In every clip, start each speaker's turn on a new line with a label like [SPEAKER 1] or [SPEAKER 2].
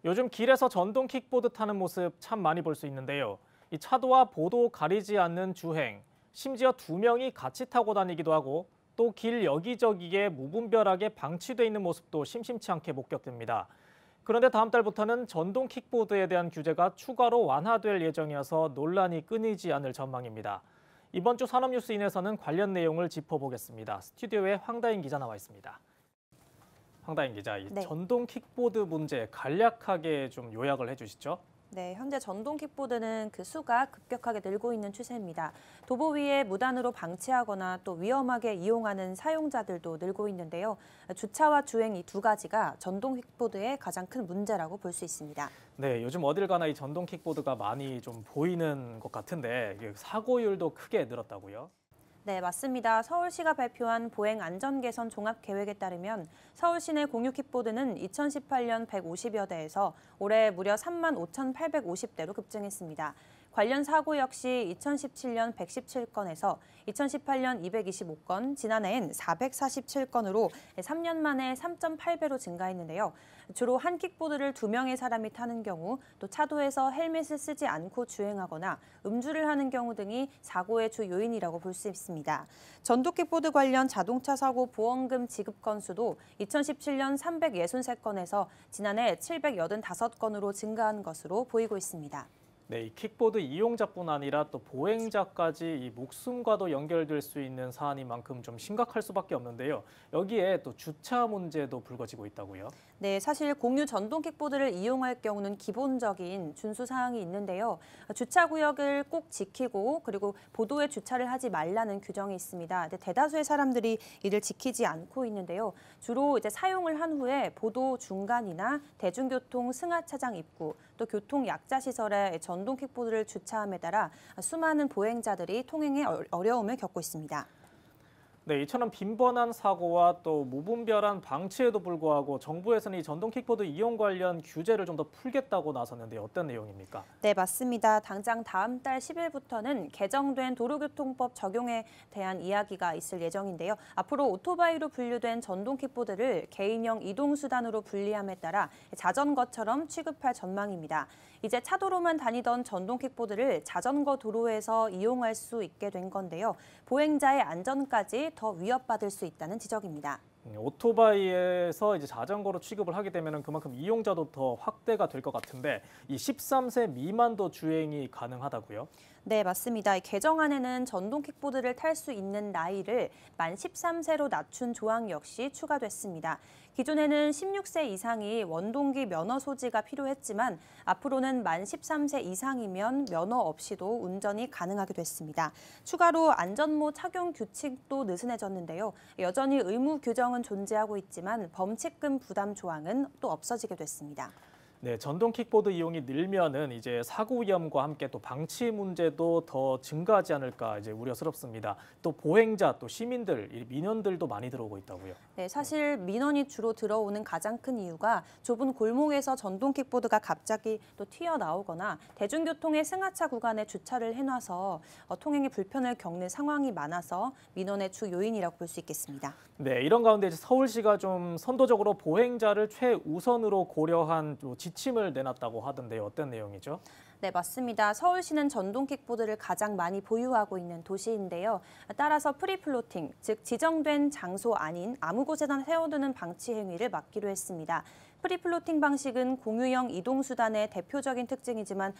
[SPEAKER 1] 요즘 길에서 전동 킥보드 타는 모습 참 많이 볼 수 있는데요. 이 차도와 보도 가리지 않는 주행, 심지어 두 명이 같이 타고 다니기도 하고 또 길 여기저기에 무분별하게 방치돼 있는 모습도 심심치 않게 목격됩니다. 그런데 다음 달부터는 전동 킥보드에 대한 규제가 추가로 완화될 예정이어서 논란이 끊이지 않을 전망입니다. 이번 주 산업뉴스인에서는 관련 내용을 짚어보겠습니다. 스튜디오에 황다인 기자 나와 있습니다. 황다인 기자, 이
[SPEAKER 2] 네.
[SPEAKER 1] 전동 킥보드 문제 간략하게 좀 요약을 해주시죠.
[SPEAKER 2] 네, 현재 전동 킥보드는 그 수가 급격하게 늘고 있는 추세입니다. 도보 위에 무단으로 방치하거나 또 위험하게 이용하는 사용자들도 늘고 있는데요. 주차와 주행 이 두 가지가 전동 킥보드의 가장 큰 문제라고 볼 수 있습니다.
[SPEAKER 1] 네, 요즘 어딜 가나 이 전동 킥보드가 많이 좀 보이는 것 같은데 이게 사고율도 크게 늘었다고요?
[SPEAKER 2] 네, 맞습니다. 서울시가 발표한 보행 안전 개선 종합 계획에 따르면 서울 시내 공유 킥보드는 2018년 150여 대에서 올해 무려 3만 5,850대로 급증했습니다. 관련 사고 역시 2017년 117건에서 2018년 225건, 지난해엔 447건으로 3년 만에 3.8배로 증가했는데요. 주로 한 킥보드를 두 명의 사람이 타는 경우, 또 차도에서 헬멧을 쓰지 않고 주행하거나 음주를 하는 경우 등이 사고의 주 요인이라고 볼 수 있습니다. 전동 킥보드 관련 자동차 사고 보험금 지급 건수도 2017년 363건에서 지난해 785건으로 증가한 것으로 보이고 있습니다.
[SPEAKER 1] 네, 이 킥보드 이용자뿐 아니라 또 보행자까지 이 목숨과도 연결될 수 있는 사안인 만큼 좀 심각할 수밖에 없는데요. 여기에 또 주차 문제도 불거지고 있다고요?
[SPEAKER 2] 네, 사실 공유 전동 킥보드를 이용할 경우는 기본적인 준수 사항이 있는데요. 주차 구역을 꼭 지키고 그리고 보도에 주차를 하지 말라는 규정이 있습니다. 근데 대다수의 사람들이 이를 지키지 않고 있는데요. 주로 이제 사용을 한 후에 보도 중간이나 대중교통 승하차장 입구, 또 교통 약자 시설에 전동 킥보드를 주차함에 따라 수많은 보행자들이 통행에 어려움을 겪고 있습니다.
[SPEAKER 1] 네, 이처럼 빈번한 사고와 또 무분별한 방치에도 불구하고 정부에서는 이 전동 킥보드 이용 관련 규제를 좀 더 풀겠다고 나섰는데 어떤 내용입니까?
[SPEAKER 2] 네, 맞습니다. 당장 다음 달 10일부터는 개정된 도로교통법 적용에 대한 이야기가 있을 예정인데요. 앞으로 오토바이로 분류된 전동 킥보드를 개인형 이동수단으로 분리함에 따라 자전거처럼 취급할 전망입니다. 이제 차도로만 다니던 전동 킥보드를 자전거 도로에서 이용할 수 있게 된 건데요. 보행자의 안전까지 더 위협받을 수 있다는 지적입니다.
[SPEAKER 1] 오토바이에서 이제 자전거로 취급을 하게 되면 그만큼 이용자도 더 확대가 될 것 같은데 이 13세 미만도 주행이 가능하다고요?
[SPEAKER 2] 네, 맞습니다. 이 개정안에는 전동 킥보드를 탈 수 있는 나이를 만 13세로 낮춘 조항 역시 추가됐습니다. 기존에는 16세 이상이 원동기 면허 소지가 필요했지만 앞으로는 만 13세 이상이면 면허 없이도 운전이 가능하게 됐습니다. 추가로 안전모 착용 규칙도 느슨해졌는데요. 여전히 의무 규정은 존재하고 있지만 범칙금 부담 조항은 또 없어지게 됐습니다.
[SPEAKER 1] 네, 전동 킥보드 이용이 늘면은 이제 사고 위험과 함께 또 방치 문제도 더 증가하지 않을까 이제 우려스럽습니다. 또 보행자, 또 시민들, 이 민원들도 많이 들어오고 있다고요.
[SPEAKER 2] 네, 사실 민원이 주로 들어오는 가장 큰 이유가 좁은 골목에서 전동 킥보드가 갑자기 또 튀어나오거나 대중교통의 승하차 구간에 주차를 해놔서 통행에 불편을 겪는 상황이 많아서 민원의 주 요인이라고 볼 수 있겠습니다.
[SPEAKER 1] 네, 이런 가운데 이제 서울시가 좀 선도적으로 보행자를 최우선으로 고려한 지침을 내놨다고 하던데요. 어떤 내용이죠?
[SPEAKER 2] 네, 맞습니다. 서울시는 전동 킥보드를 가장 많이 보유하고 있는 도시인데요. 따라서 프리플로팅, 즉 지정된 장소 아닌 아무 곳에나 세워두는 방치 행위를 막기로 했습니다. 프리플로팅 방식은 공유형 이동수단의 대표적인 특징이지만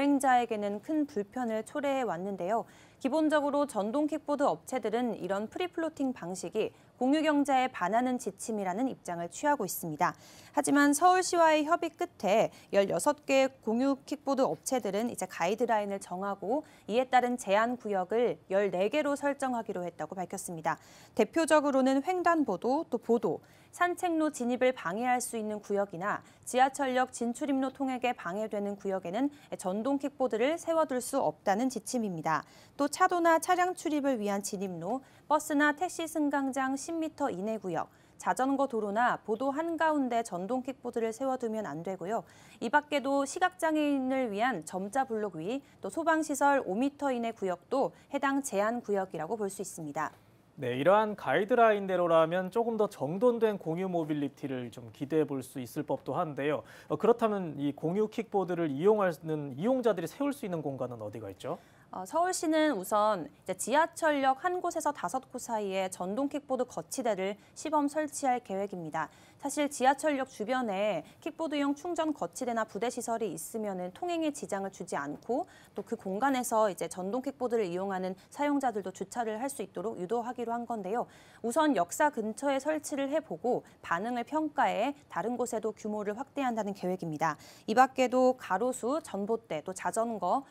[SPEAKER 2] 보행자에게는 큰 불편을 초래해 왔는데요. 기본적으로 전동 킥보드 업체들은 이런 프리플로팅 방식이 공유 경제에 반하는 지침이라는 입장을 취하고 있습니다. 하지만 서울시와의 협의 끝에 16개 공유 킥보드 업체들은 이제 가이드라인을 정하고 이에 따른 제한 구역을 14개로 설정하기로 했다고 밝혔습니다. 대표적으로는 횡단보도, 또 보도, 산책로 진입을 방해할 수 있는 구역이나 지하철역 진출입로 통행에 방해되는 구역에는 전동 킥보드를 세워둘 수 없다는 지침입니다. 또 차도나 차량 출입을 위한 진입로, 버스나 택시 승강장 10m 이내 구역, 자전거 도로나 보도 한가운데 전동 킥보드를 세워두면 안 되고요. 이 밖에도 시각장애인을 위한 점자 블록 위, 또 소방시설 5m 이내 구역도 해당 제한 구역이라고 볼 수 있습니다.
[SPEAKER 1] 네, 이러한 가이드라인대로라면 조금 더 정돈된 공유 모빌리티를 좀 기대해 볼 수 있을 법도 한데요. 그렇다면 이 공유 킥보드를 이용하는 이용자들이 세울 수 있는 공간은 어디가 있죠?
[SPEAKER 2] 서울시는 우선 이제 지하철역 한 곳에서 5곳 사이에 전동 킥보드 거치대를 시범 설치할 계획입니다. 사실 지하철역 주변에 킥보드용 충전 거치대나 부대 시설이 있으면은 통행에 지장을 주지 않고 또 그 공간에서 이제 전동 킥보드를 이용하는 사용자들도 주차를 할 수 있도록 유도하기로 한 건데요. 우선 역사 근처에 설치를 해보고 반응을 평가해 다른 곳에도 규모를 확대한다는 계획입니다. 이 밖에도 가로수, 전봇대, 또 자전거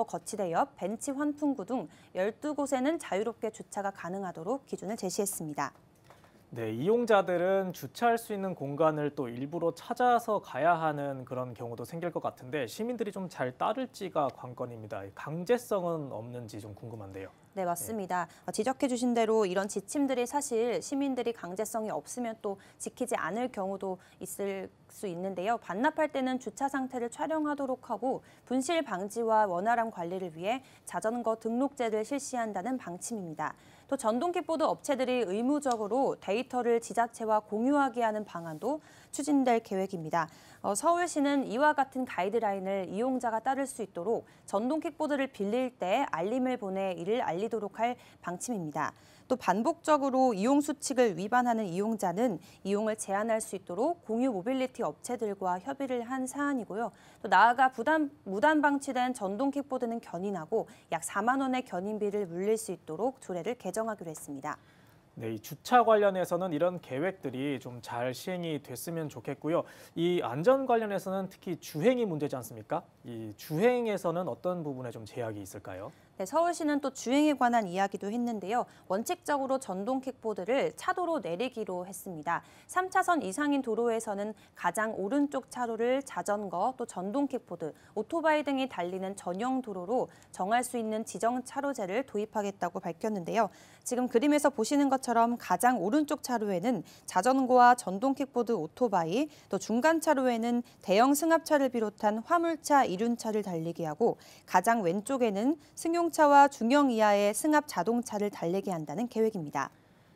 [SPEAKER 2] 거치대 옆, 벤치 환풍구 등 12곳에는 자유롭게 주차가 가능하도록 기준을 제시했습니다.
[SPEAKER 1] 네, 이용자들은 주차할 수 있는 공간을 또 일부러 찾아서 가야 하는 그런 경우도 생길 것 같은데 시민들이 좀 잘 따를지가 관건입니다. 강제성은 없는지 좀 궁금한데요.
[SPEAKER 2] 네, 맞습니다. 지적해 주신 대로 이런 지침들이 사실 시민들이 강제성이 없으면 또 지키지 않을 경우도 있을 수 있는데요. 반납할 때는 주차 상태를 촬영하도록 하고 분실 방지와 원활한 관리를 위해 자전거 등록제를 실시한다는 방침입니다. 또 전동 킥보드 업체들이 의무적으로 데이터를 지자체와 공유하게 하는 방안도 추진될 계획입니다. 서울시는 이와 같은 가이드라인을 이용자가 따를 수 있도록 전동 킥보드를 빌릴 때 알림을 보내 이를 알리도록 할 방침입니다. 또 반복적으로 이용 수칙을 위반하는 이용자는 이용을 제한할 수 있도록 공유 모빌리티 업체들과 협의를 한 사안이고요. 또 나아가 무단 방치된 전동 킥보드는 견인하고 약 4만 원의 견인비를 물릴 수 있도록 조례를 개정하기로 했습니다.
[SPEAKER 1] 네, 이 주차 관련해서는 이런 계획들이 좀 잘 시행이 됐으면 좋겠고요. 이 안전 관련해서는 특히 주행이 문제지 않습니까? 이 주행에서는 어떤 부분에 좀 제약이 있을까요?
[SPEAKER 2] 네, 서울시는 또 주행에 관한 이야기도 했는데요. 원칙적으로 전동 킥보드를 차도로 내리기로 했습니다. 3차선 이상인 도로에서는 가장 오른쪽 차로를 자전거, 또 전동 킥보드, 오토바이 등이 달리는 전용 도로로 정할 수 있는 지정 차로제를 도입하겠다고 밝혔는데요. 지금 그림에서 보시는 것처럼 가장 오른쪽 차로에는 자전거와 전동 킥보드, 오토바이, 또 중간 차로에는 대형 승합차를 비롯한 화물차, 이륜차를 달리게 하고 가장 왼쪽에는 승용차와 중형 이하의 승합 자동차를 달리게 한다는 계획입니다.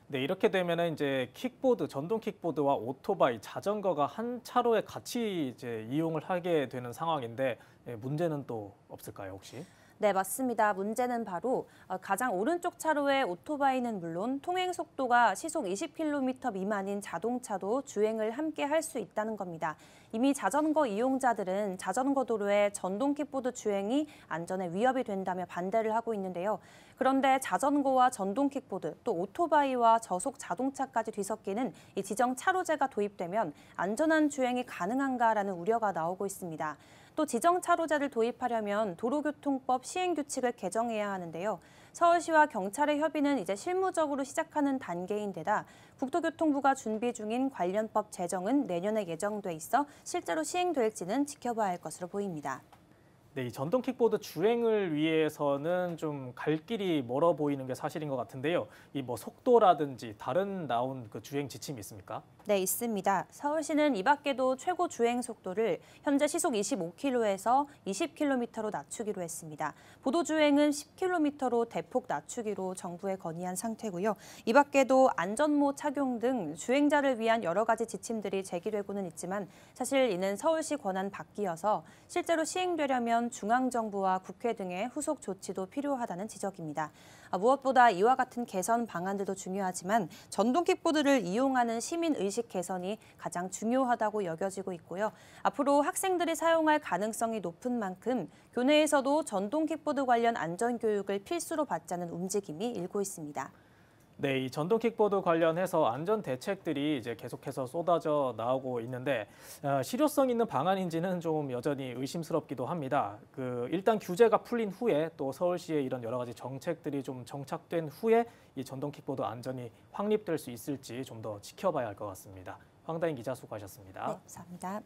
[SPEAKER 1] 네, 이렇게 되면은 이제 킥보드, 전동 킥보드와 오토바이, 자전거가 한 차로에 같이 이제 이용을 하게 되는 상황인데 문제는 또 없을까요, 혹시?
[SPEAKER 2] 네, 맞습니다. 문제는 바로 가장 오른쪽 차로의 오토바이는 물론 통행 속도가 시속 20km 미만인 자동차도 주행을 함께 할 수 있다는 겁니다. 이미 자전거 이용자들은 자전거 도로에 전동 킥보드 주행이 안전에 위협이 된다며 반대를 하고 있는데요. 그런데 자전거와 전동 킥보드, 또 오토바이와 저속 자동차까지 뒤섞이는 이 지정 차로제가 도입되면 안전한 주행이 가능한가라는 우려가 나오고 있습니다. 또 지정 차로제를 도입하려면 도로교통법 시행규칙을 개정해야 하는데요. 서울시와 경찰의 협의는 이제 실무적으로 시작하는 단계인데다 국토교통부가 준비 중인 관련법 제정은 내년에 예정돼 있어 실제로 시행될지는 지켜봐야 할 것으로 보입니다.
[SPEAKER 1] 네, 이 전동 킥보드 주행을 위해서는 좀 갈 길이 멀어 보이는 게 사실인 것 같은데요. 이 뭐 속도라든지 다른 나온 그 주행 지침이 있습니까?
[SPEAKER 2] 네, 있습니다. 서울시는 이 밖에도 최고 주행 속도를 현재 시속 25km에서 20km로 낮추기로 했습니다. 보도 주행은 10km로 대폭 낮추기로 정부에 건의한 상태고요. 이 밖에도 안전모 착용 등 주행자를 위한 여러 가지 지침들이 제기되고는 있지만 사실 이는 서울시 권한 밖이어서 실제로 시행되려면 중앙정부와 국회 등의 후속 조치도 필요하다는 지적입니다. 무엇보다 이와 같은 개선 방안들도 중요하지만 전동 킥보드를 이용하는 시민 의식 개선이 가장 중요하다고 여겨지고 있고요. 앞으로 학생들이 사용할 가능성이 높은 만큼 교내에서도 전동 킥보드 관련 안전 교육을 필수로 받자는 움직임이 일고 있습니다.
[SPEAKER 1] 네, 이 전동 킥보드 관련해서 안전 대책들이 이제 계속해서 쏟아져 나오고 있는데 실효성 있는 방안인지는 좀 여전히 의심스럽기도 합니다. 일단 규제가 풀린 후에 또 서울시의 이런 여러 가지 정책들이 좀 정착된 후에 이 전동 킥보드 안전이 확립될 수 있을지 좀 더 지켜봐야 할 것 같습니다. 황다인 기자 수고하셨습니다.
[SPEAKER 2] 네, 감사합니다.